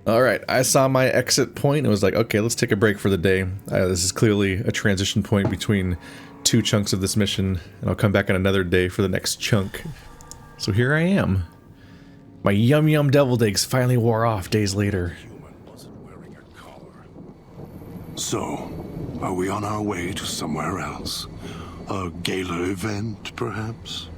Alright, I saw my exit point and was like, okay, let's take a break for the day. This is clearly a transition point between two chunks of this mission, and I'll come back on another day for the next chunk. So here I am. My yum yum deviled eggs finally wore off days later. So, are we on our way to somewhere else? A gala event, perhaps?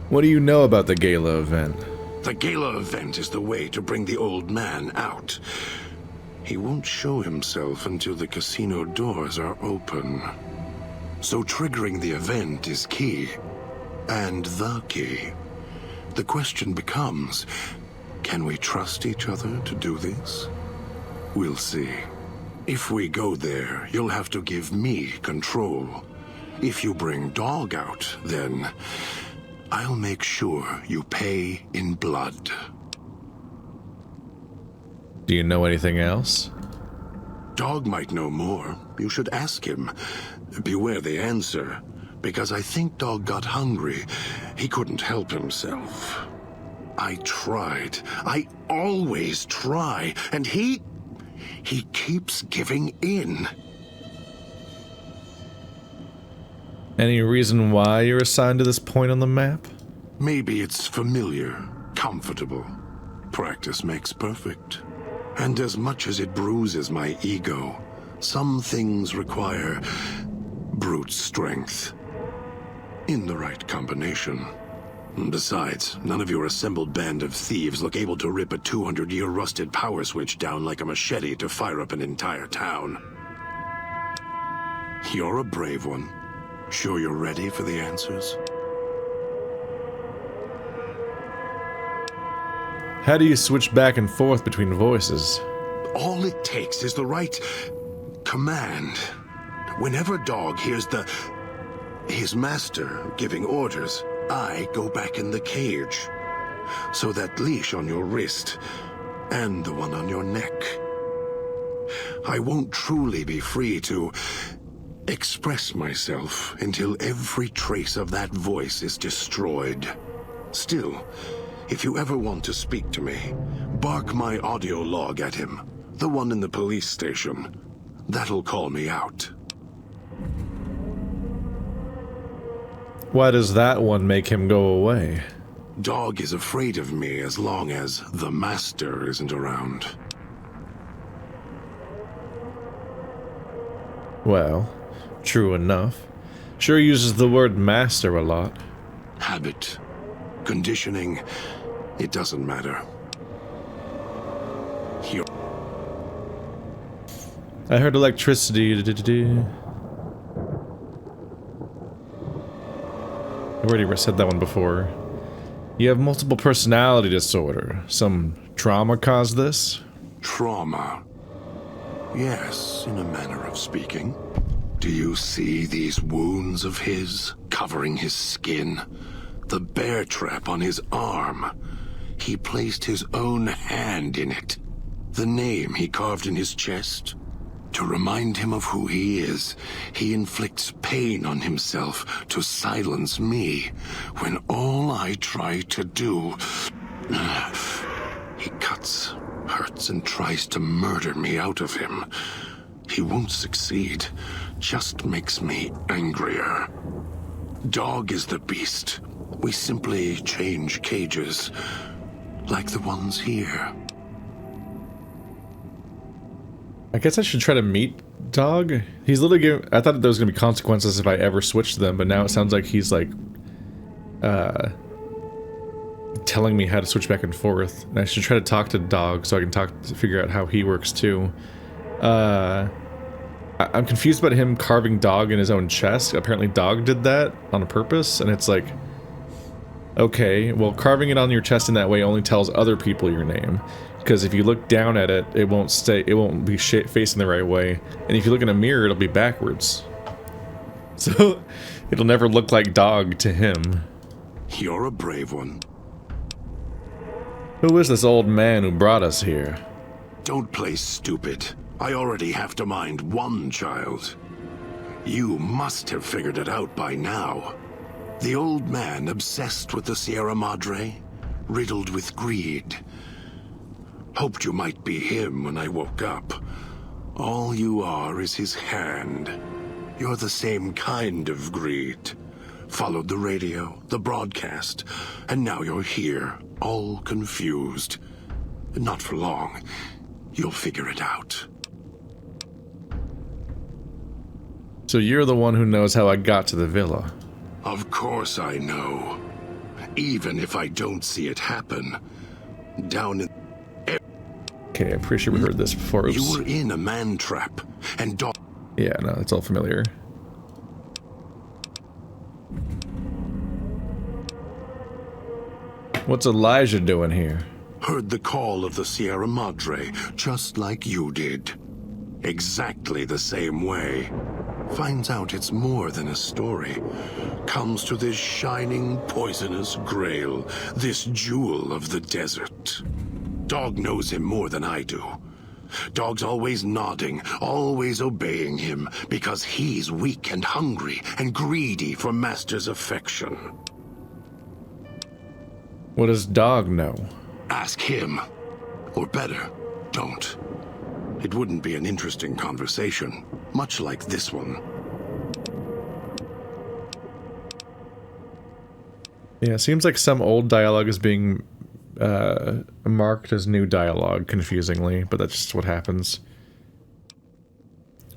What do you know about the gala event? The gala event is the way to bring the old man out. He won't show himself until the casino doors are open. So triggering the event is key. And the key. The question becomes, can we trust each other to do this? We'll see. If we go there, you'll have to give me control. If you bring Dog out, then I'll make sure you pay in blood. Do you know anything else? Dog might know more. You should ask him. Beware the answer, because I think Dog got hungry. He couldn't help himself. I tried. I always try, and he keeps giving in. Any reason why you're assigned to this point on the map? Maybe it's familiar, comfortable. Practice makes perfect. And as much as it bruises my ego, some things require brute strength. In the right combination. Besides, none of your assembled band of thieves look able to rip a 200-year rusted power switch down like a machete to fire up an entire town. You're a brave one. Sure you're ready for the answers? How do you switch back and forth between voices? All it takes is the right command. Whenever Dog hears his master giving orders, I go back in the cage. So that leash on your wrist, and the one on your neck. I won't truly be free to express myself until every trace of that voice is destroyed. Still, if you ever want to speak to me, bark my audio log at him, the one in the police station. That'll call me out. Why does that one make him go away? Dog is afraid of me as long as the master isn't around. Well, true enough. Sure uses the word master a lot. Habit. Conditioning. It doesn't matter. Here. I heard electricity. I've already said that one before. You have multiple personality disorder. Some trauma caused this? Trauma. Yes, in a manner of speaking. Do you see these wounds of his covering his skin? The bear trap on his arm. He placed his own hand in it. The name he carved in his chest. To remind him of who he is, he inflicts pain on himself to silence me, when all I try to do... He cuts, hurts, and tries to murder me out of him. He won't succeed, just makes me angrier. Dog is the beast. We simply change cages, like the ones here. I guess I should try to meet Dog. He's literally giving... I thought there was going to be consequences if I ever switched them, but now it sounds like he's like... telling me how to switch back and forth. And I should try to talk to Dog so I can figure out how he works too. I'm confused about him carving Dog in his own chest. Apparently Dog did that on purpose, and it's like... Okay, well, carving it on your chest in that way only tells other people your name. Because if you look down at it, it won't be facing the right way. And if you look in a mirror, it'll be backwards. So, it'll never look like Dog to him. You're a brave one. Who is this old man who brought us here? Don't play stupid. I already have to mind one child. You must have figured it out by now. The old man obsessed with the Sierra Madre? riddled with greed. Hoped you might be him when I woke up. All you are is his hand. You're the same kind of greed. Followed the radio, the broadcast, and now you're here, all confused. Not for long. You'll figure it out. So you're the one who knows how I got to the villa. Of course I know. Even if I don't see it happen. Down in... Okay, I'm pretty sure we heard this before. Oops. You were in a man trap, and Dog... Yeah, no, it's all familiar. What's Elijah doing here? Heard the call of the Sierra Madre, just like you did. Exactly the same way. Finds out it's more than a story. Comes to this shining, poisonous grail, this jewel of the desert. Dog knows him more than I do. Dog's always nodding, always obeying him, because he's weak and hungry and greedy for Master's affection. What does Dog know? Ask him. Or better, don't. It wouldn't be an interesting conversation, much like this one. Yeah, it seems like some old dialogue is being marked as new dialogue, confusingly, but that's just what happens.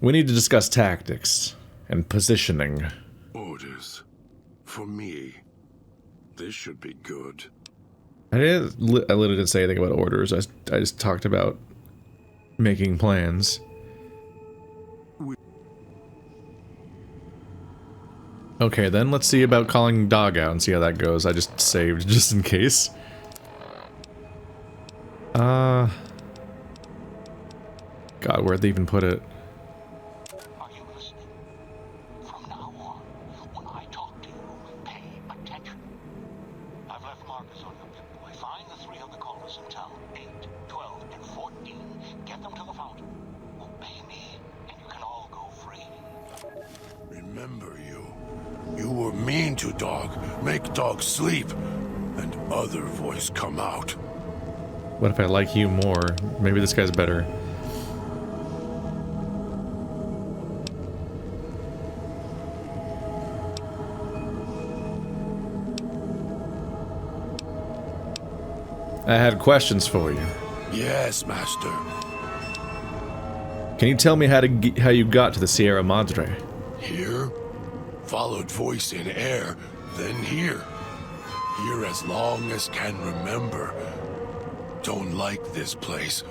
We need to discuss tactics and positioning. Orders. For me. This should be good. I literally didn't say anything about orders. I just talked about making plans. Okay, then let's see about calling Dog out and see how that goes. I just saved just in case. God, where'd they even put it? Are you listening? From now on, when I talk to you, pay attention. I've left markers on your Pip-Boy. Find the 3 other callers in town. 8, 12, and 14. Get them to the fountain. Obey me, and you can all go free. Remember you. You were mean to Dog. Make Dog sleep. And other voice come out. What if I like you more? Maybe this guy's better. I had questions for you. Yes, Master. Can you tell me how you got to the Sierra Madre? Here? Followed voice in air, then here. Here as long as can remember. Don't like this place.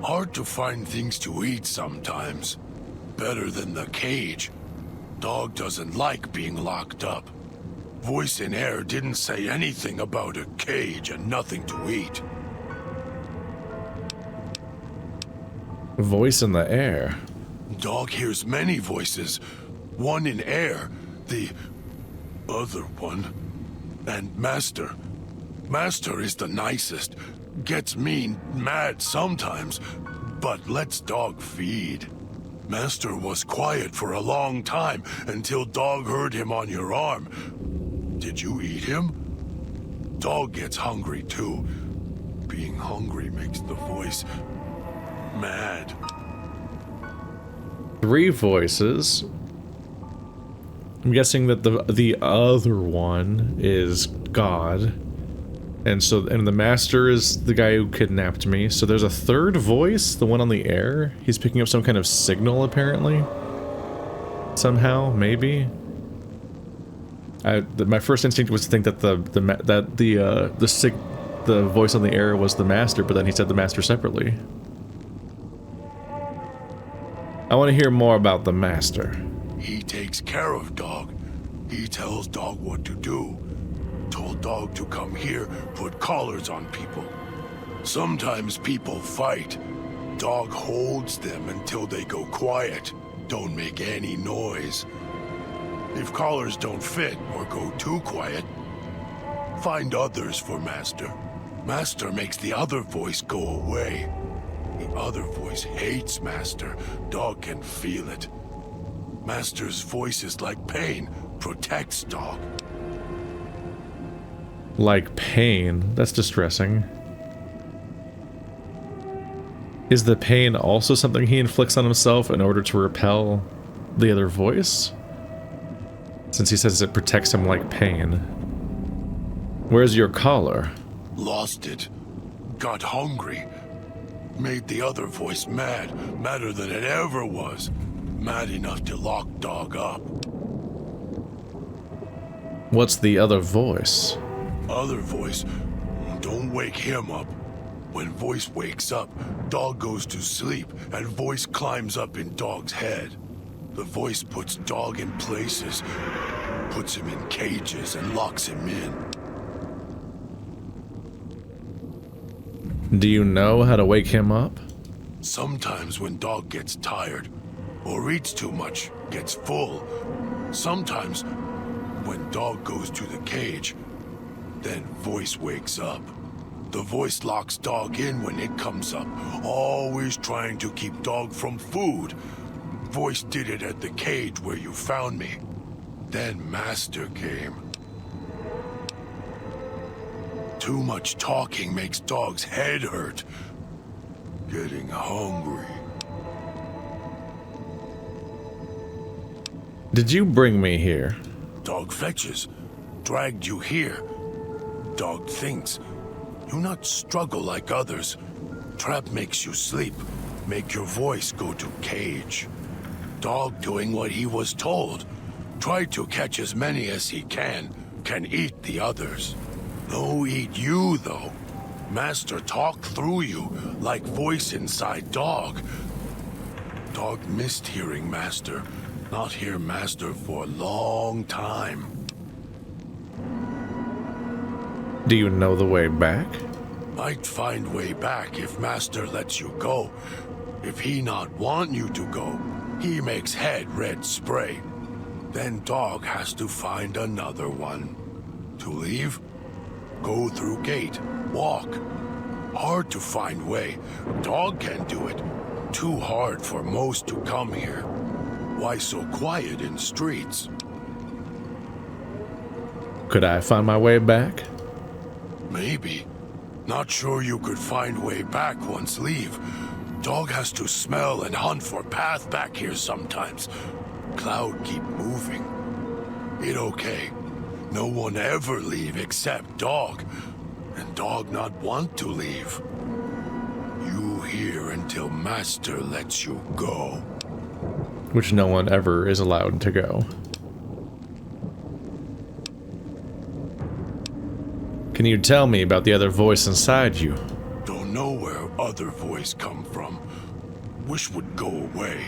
Hard to find things to eat sometimes. Better than the cage. Dog doesn't like being locked up. Voice in air didn't say anything about a cage and nothing to eat. Voice in the air. Dog hears many voices. One in air, the other one. And Master. Master is the nicest. Gets mean, mad sometimes, but lets Dog feed. Master was quiet for a long time until Dog heard him on your arm. Did you eat him? Dog gets hungry too. Being hungry makes the voice mad. 3 voices. I'm guessing that the other one is God. And the Master is the guy who kidnapped me. So there's a third voice, the one on the air. He's picking up some kind of signal, apparently. Somehow, maybe. My first instinct was to think that the voice on the air was the Master, but then he said the Master separately. I want to hear more about the Master. He takes care of Dog. He tells Dog what to do. Told Dog to come here, put collars on people. Sometimes people fight. Dog holds them until they go quiet. Don't make any noise. If collars don't fit or go too quiet, find others for Master. Master makes the other voice go away. The other voice hates Master. Dog can feel it. Master's voice is like pain, protects Dog. Like pain. That's distressing. Is the pain also something he inflicts on himself in order to repel the other voice? Since he says it protects him like pain. Where's your collar? Lost it. Got hungry. Made the other voice mad. Madder than it ever was. Mad enough to lock Dog up. What's the other voice? Other voice? Don't wake him up. When voice wakes up, Dog goes to sleep, and voice climbs up in Dog's head. The voice puts Dog in places, puts him in cages, and locks him in. Do you know how to wake him up? Sometimes when Dog gets tired, or eats too much, gets full. Sometimes when Dog goes to the cage, then voice wakes up. The voice locks Dog in when it comes up, always trying to keep Dog from food. Voice did it at the cage where you found me. Then Master came. Too much talking makes Dog's head hurt. Getting hungry. Did you bring me here? Dog fetches. Dragged you here. Dog thinks. You not struggle like others. Trap makes you sleep. Make your voice go to cage. Dog doing what he was told. Try to catch as many as he can eat the others. No eat you, though. Master talk through you, like voice inside Dog. Dog missed hearing Master. Not hear Master for a long time. Do you know the way back? Might find way back if Master lets you go. If he not want you to go, he makes head red spray. Then Dog has to find another one. To leave? Go through gate. Walk. Hard to find way. Dog can do it. Too hard for most to come here. Why so quiet in streets? Could I find my way back? Maybe. Not sure you could find way back once leave. Dog has to smell and hunt for path back here sometimes. Cloud keep moving. It okay. No one ever leave except Dog. And Dog not want to leave. You here until Master lets you go. Which no one ever is allowed to go. Can you tell me about the other voice inside you? Don't know where other voice come from. Wish would go away.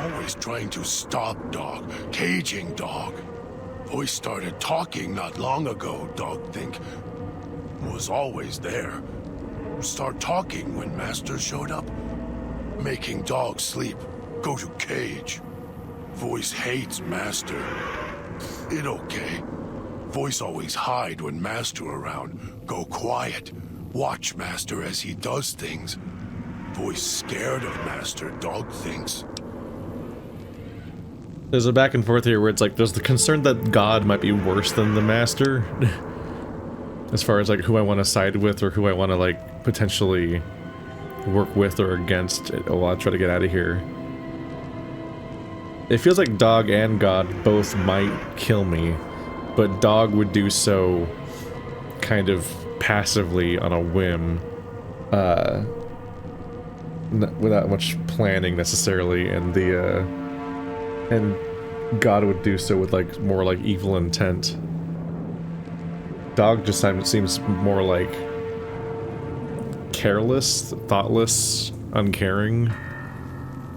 Always trying to stop Dog, caging Dog. Voice started talking not long ago, Dog think. Was always there. Start talking when Master showed up. Making Dog sleep. Go to cage. Voice hates Master. It okay. Voice always hide when Master around. Go quiet. Watch Master as he does things. Voice scared of Master, Dog thinks. There's a back and forth here where it's like there's the concern that God might be worse than the Master. As far as like who I want to side with or who I want to like potentially work with or against while I try to get out of here. It feels like Dog and God both might kill me, but Dog would do so kind of passively on a whim, without much planning necessarily, and God would do so with like more like evil intent. Dog just seems more like careless, thoughtless, uncaring,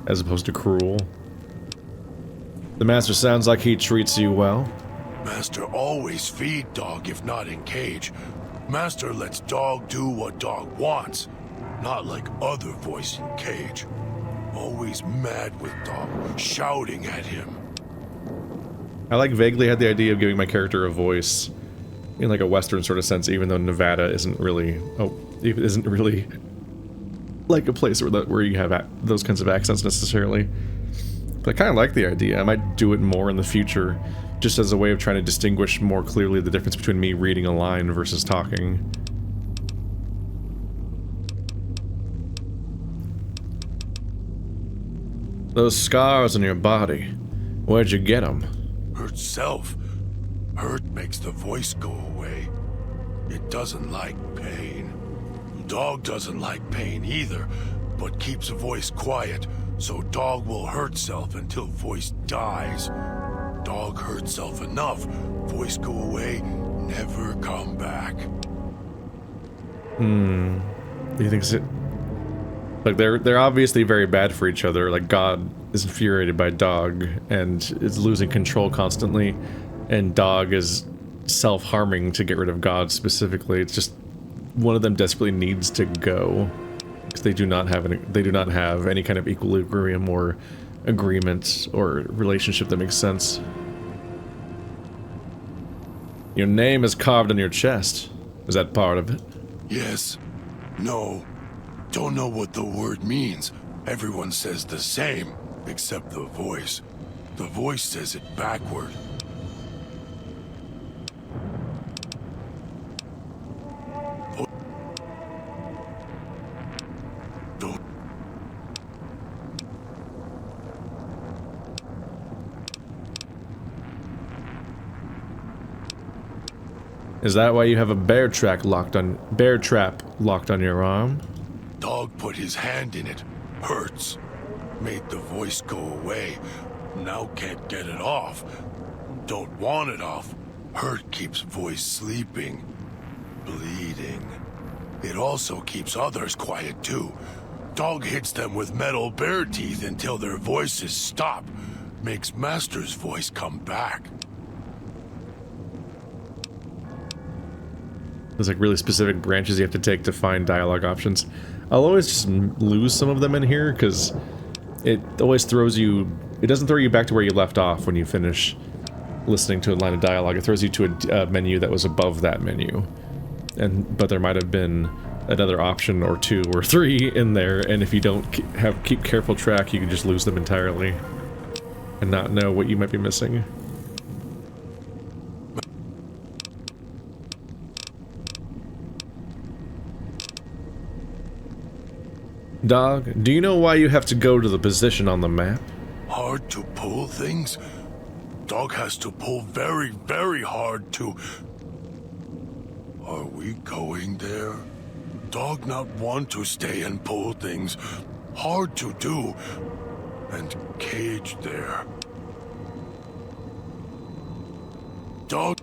as opposed to cruel. The Master sounds like he treats you well. Master always feed Dog if not in cage. Master lets Dog do what Dog wants. Not like other voice in cage. Always mad with Dog, shouting at him. I like vaguely had the idea of giving my character a voice in like a Western sort of sense, even though Nevada isn't really like a place where you have those kinds of accents necessarily. But I kind of like the idea. I might do it more in the future just as a way of trying to distinguish more clearly the difference between me reading a line versus talking. Those scars on your body, where'd you get them? Hurt self. Hurt makes the voice go away. It doesn't like pain. Dog doesn't like pain either, but keeps a voice quiet, so dog will hurt self until voice dies. Dog hurt self enough, voice go away, never come back. Do you think so? Like they're obviously very bad for each other. Like God is infuriated by dog and is losing control constantly, and dog is self-harming to get rid of God specifically. It's just one of them desperately needs to go because they do not have any kind of equilibrium or agreement or relationship that makes sense. Your name is carved on your chest. Is that part of it? Yes. No. Don't know what the word means. Everyone says the same, except the voice. The voice says it backward. Is that why you have a bear trap locked on your arm? Dog put his hand in it. Hurts. Made the voice go away. Now can't get it off. Don't want it off. Hurt keeps voice sleeping. Bleeding. It also keeps others quiet too. Dog hits them with metal bear teeth until their voices stop. Makes Master's voice come back. There's like really specific branches you have to take to find dialogue options. I'll always just lose some of them in here because it always throws you... It doesn't throw you back to where you left off when you finish listening to a line of dialogue. It throws you to a menu that was above that menu. But there might have been another option or two or three in there, and if you don't keep careful track, you can just lose them entirely and not know what you might be missing. Dog, do you know why you have to go to the position on the map? Hard to pull things? Dog has to pull very, very hard to... Are we going there? Dog not want to stay and pull things. Hard to do. And cage there. Dog...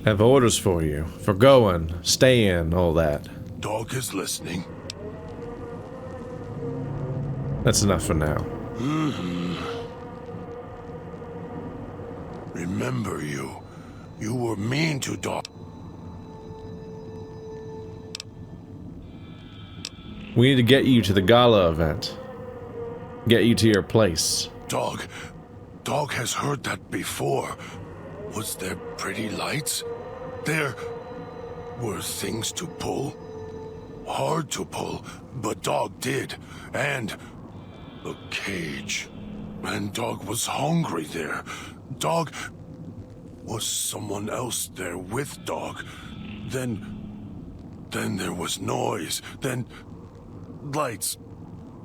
I have orders for you. For going, staying, all that. Dog is listening. That's enough for now. Remember you. You were mean to Dog. We need to get you to the gala event. Get you to your place. Dog has heard that before. Was there pretty lights? There were things to pull. Hard to pull, but Dog did. And a cage. And Dog was hungry there. Dog was someone else there with Dog. Then there was noise. Then lights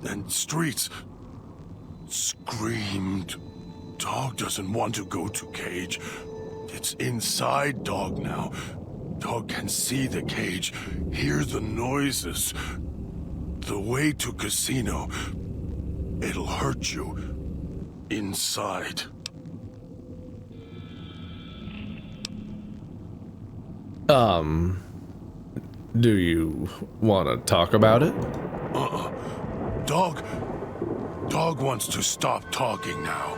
and streets. Screamed. Dog doesn't want to go to cage. It's inside Dog now. Dog can see the cage, hear the noises. The way to casino. It'll hurt you. Inside. Do you want to talk about it? Dog wants to stop talking now.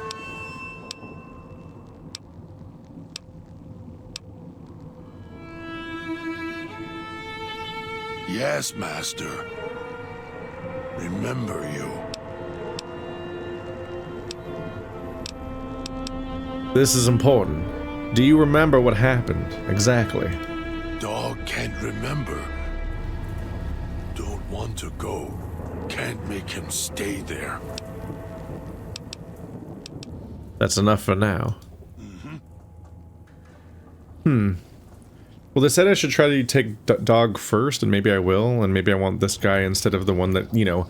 Yes, Master. Remember you. This is important. Do you remember what happened, exactly? Dog can't remember. Don't want to go. Can't make him stay there. That's enough for now. Well, they said I should try to take dog first, and maybe I will, and maybe I want this guy instead of the one that, you know,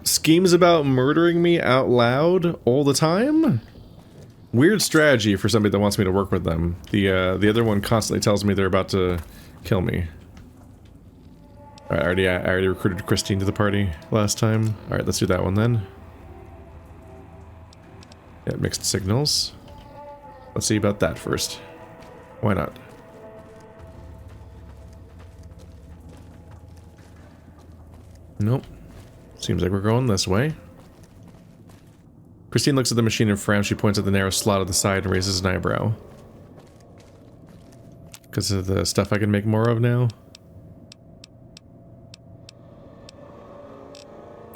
schemes about murdering me out loud all the time? Weird strategy for somebody that wants me to work with them. The other one constantly tells me they're about to kill me. Alright, I already recruited Christine to the party last time. Alright, let's do that one then. Yeah, mixed signals. Let's see about that first. Why not? Nope. Seems like we're going this way. Christine looks at the machine and frowns. She points at the narrow slot at the side and raises an eyebrow. Because of the stuff I can make more of now?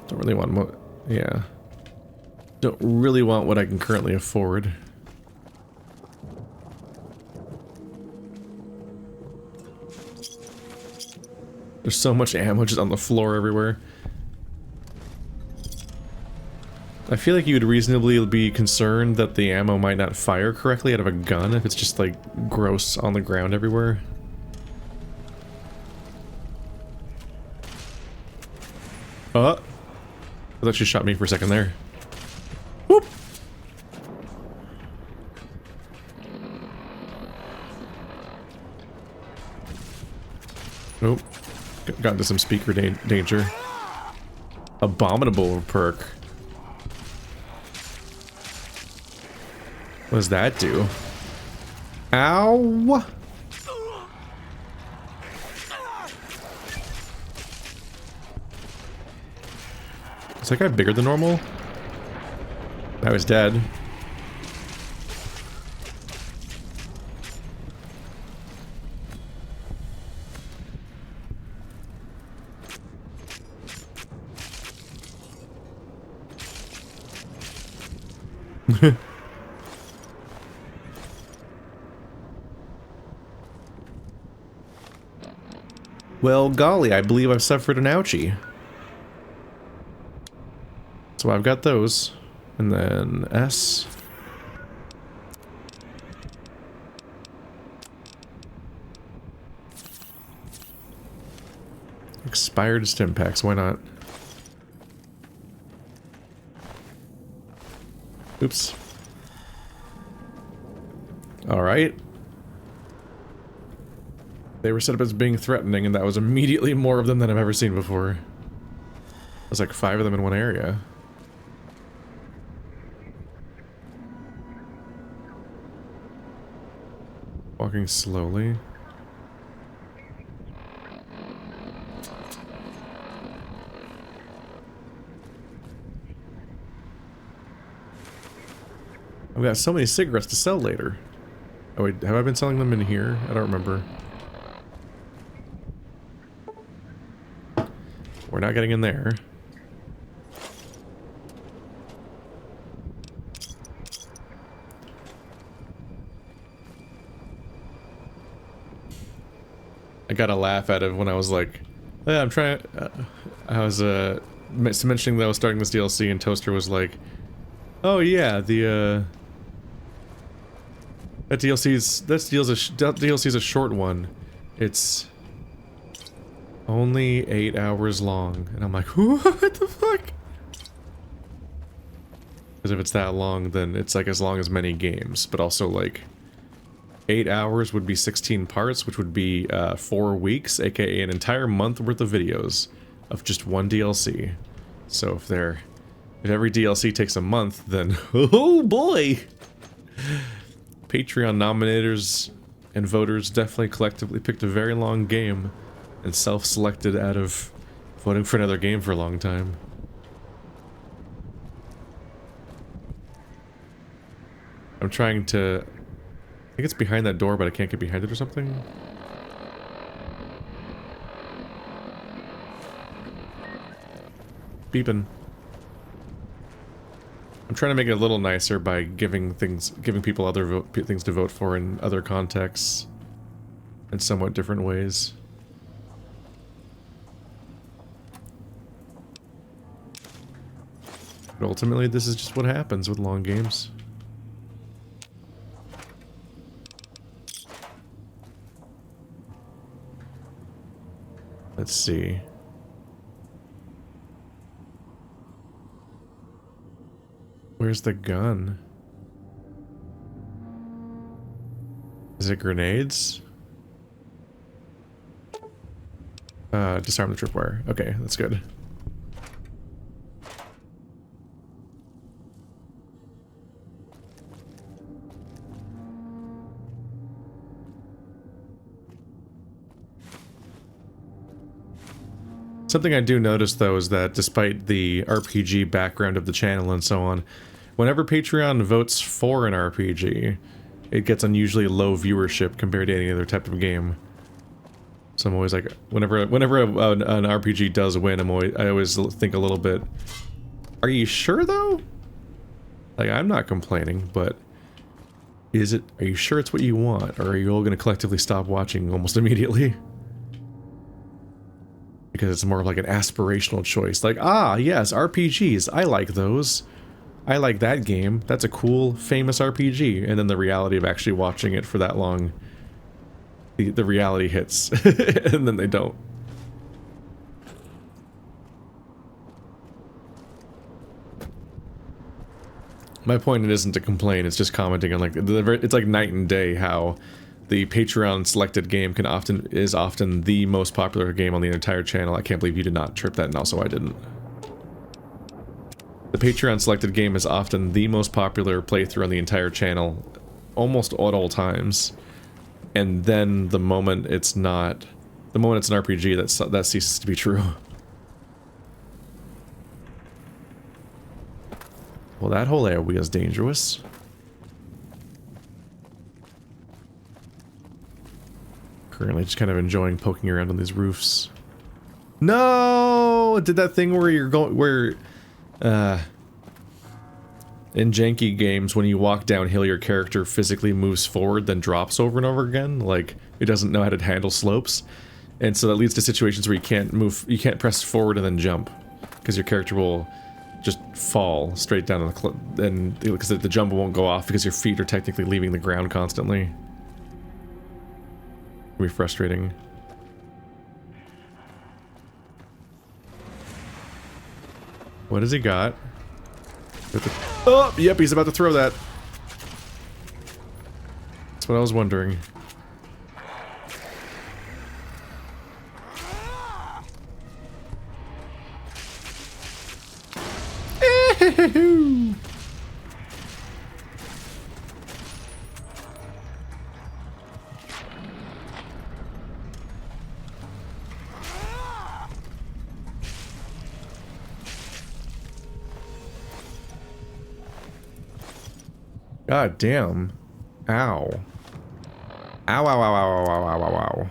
Don't really want more. Yeah. Don't really want what I can currently afford. There's so much ammo just on the floor everywhere. I feel like you would reasonably be concerned that the ammo might not fire correctly out of a gun if it's just like gross on the ground everywhere. I thought she shot me for a second there. Whoop! Nope. Got into some speaker danger. Abominable perk. What does that do? Ow! Is that guy bigger than normal? Now he's dead. Well, golly, I believe I've suffered an ouchie. So I've got those. And then S. Expired stim packs, why not? Oops. Alright. They were set up as being threatening, and that was immediately more of them than I've ever seen before. There's like 5 of them in one area. Walking slowly. I've got so many cigarettes to sell later. Oh wait, have I been selling them in here? I don't remember. We're not getting in there. I got a laugh out of when I was like, yeah, I'm trying. I was mentioning that I was starting this DLC, and Toaster was like, "Oh yeah, that DLC's a short one. It's only 8 hours long," and I'm like, "What the fuck?" Because if it's that long, then it's like as long as many games, but also like 8 hours would be 16 parts, which would be 4 weeks, aka an entire month worth of videos of just one DLC. So if every DLC takes a month, then oh boy! Patreon nominators and voters definitely collectively picked a very long game and self-selected out of voting for another game for a long time. I'm trying to... I think it's behind that door, but I can't get behind it or something. Beeping. I'm trying to make it a little nicer by giving people other things to vote for in other contexts, in somewhat different ways. But ultimately, this is just what happens with long games. Let's see. Where's the gun? Is it grenades? Disarm the tripwire. Okay, that's good. Something I do notice, though, is that despite the RPG background of the channel and so on, whenever Patreon votes for an RPG, it gets unusually low viewership compared to any other type of game. So I'm always like, whenever an RPG does win, I always think a little bit, are you sure, though? Like, I'm not complaining, but are you sure it's what you want, or are you all going to collectively stop watching almost immediately? Because it's more of like an aspirational choice. Like, ah, yes, RPGs. I like those. I like that game. That's a cool, famous RPG. And then the reality of actually watching it for that long, the reality hits. And then they don't. My point isn't to complain, it's just commenting on like, it's like night and day how the Patreon selected game is often the most popular game on the entire channel. I can't believe you did not trip that, and also I didn't. The Patreon selected game is often the most popular playthrough on the entire channel, almost at all times. And then the moment it's not, the moment it's an RPG, that ceases to be true. Well, that whole area is dangerous. Currently just kind of enjoying poking around on these roofs. No! It did that thing where you're going, in janky games, when you walk downhill, your character physically moves forward, then drops over and over again. Like, it doesn't know how to handle slopes. And so that leads to situations where you can't press forward and then jump. Because your character will just fall straight down on the cliff, and because the jump won't go off because your feet are technically leaving the ground constantly. It'll be frustrating. What has he got? Oh, yep, he's about to throw that. That's what I was wondering. God damn. Ow. Ow, ow, ow, ow, ow, ow, ow, ow, ow.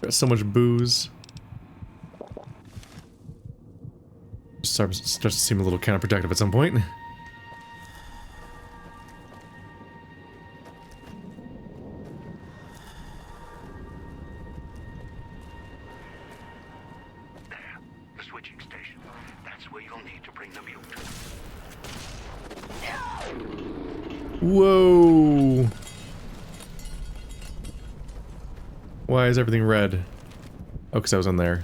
Got so much booze. Starts to seem a little counterproductive at some point. The switching station. That's where you'll need to bring the mute. Whoa. Why is everything red? Oh, because I was in there.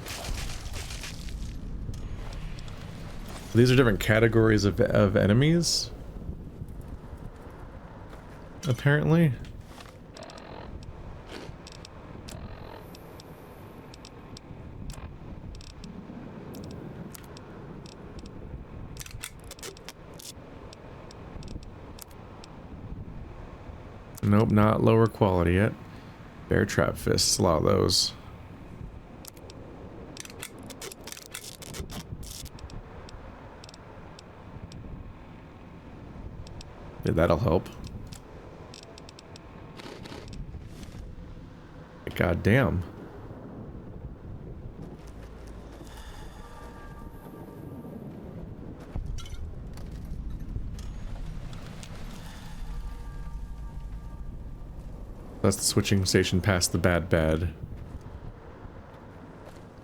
These are different categories of enemies? Apparently. Nope, not lower quality yet. Bear trap fists, a lot of those. Yeah, that'll help. God damn. That's the switching station past the bad bad.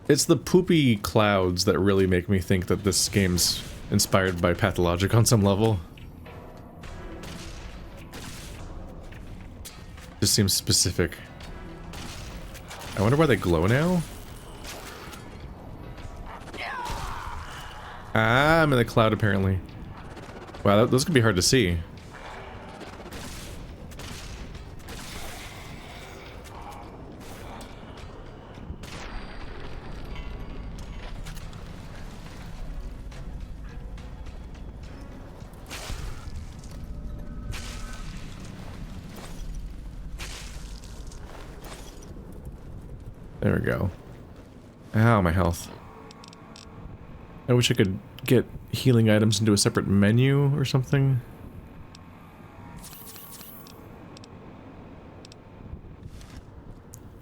It's the poopy clouds that really make me think that this game's inspired by Pathologic on some level. Just seems specific. I wonder why they glow now? Ah, I'm in the cloud apparently. Wow, those could be hard to see. There we go. Ow, my health. I wish I could get healing items into a separate menu or something.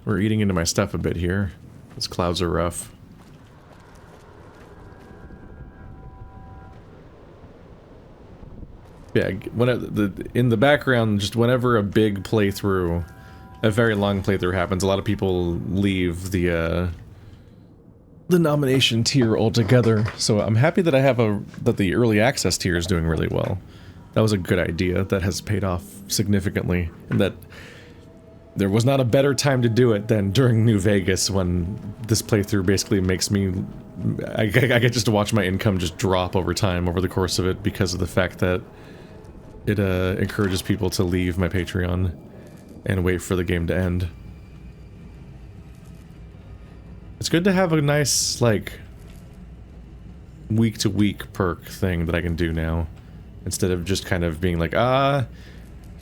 We're eating into my stuff a bit here. These clouds are rough. Yeah, in the background, just whenever a big playthrough, a very long playthrough happens, a lot of people leave the nomination tier altogether. So I'm happy that I have that the early access tier is doing really well. That was a good idea that has paid off significantly, and that there was not a better time to do it than during New Vegas, when this playthrough basically makes me I get just to watch my income just drop over time over the course of it because of the fact that it encourages people to leave my Patreon and wait for the game to end. It's good to have a nice, like, week-to-week perk thing that I can do now, instead of just kind of being like,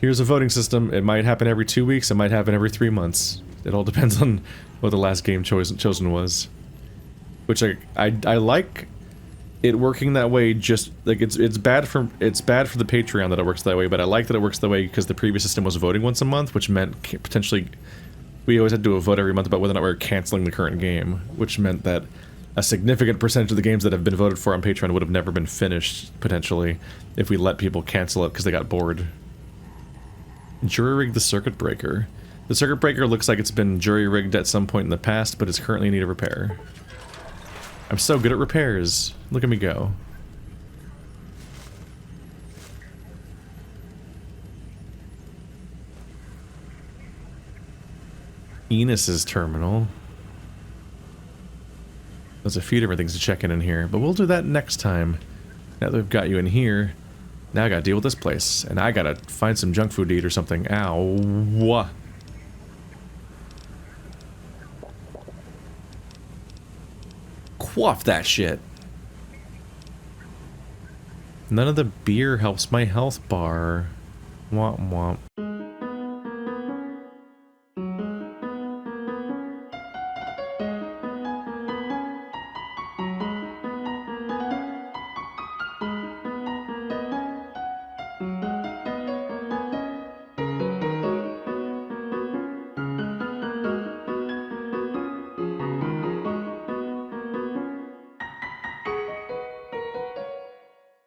here's a voting system, it might happen every 2 weeks, it might happen every 3 months. It all depends on what the last game chosen was. Which I like it working that way. Just like it's bad for the Patreon that it works that way, but I like that it works that way because the previous system was voting once a month, which meant potentially we always had to do a vote every month about whether or not we were canceling the current game, which meant that a significant percentage of the games that have been voted for on Patreon would have never been finished, potentially, if we let people cancel it because they got bored. Jury-rigged the circuit breaker. The circuit breaker looks like it's been jury-rigged at some point in the past, but it's currently in need of repair. I'm so good at repairs. Look at me go. Enos's terminal. There's a few different things to check in here, but we'll do that next time. Now that we've got you in here, now I gotta deal with this place, and I gotta find some junk food to eat or something. Ow. Quaff that shit. None of the beer helps my health bar. Womp womp.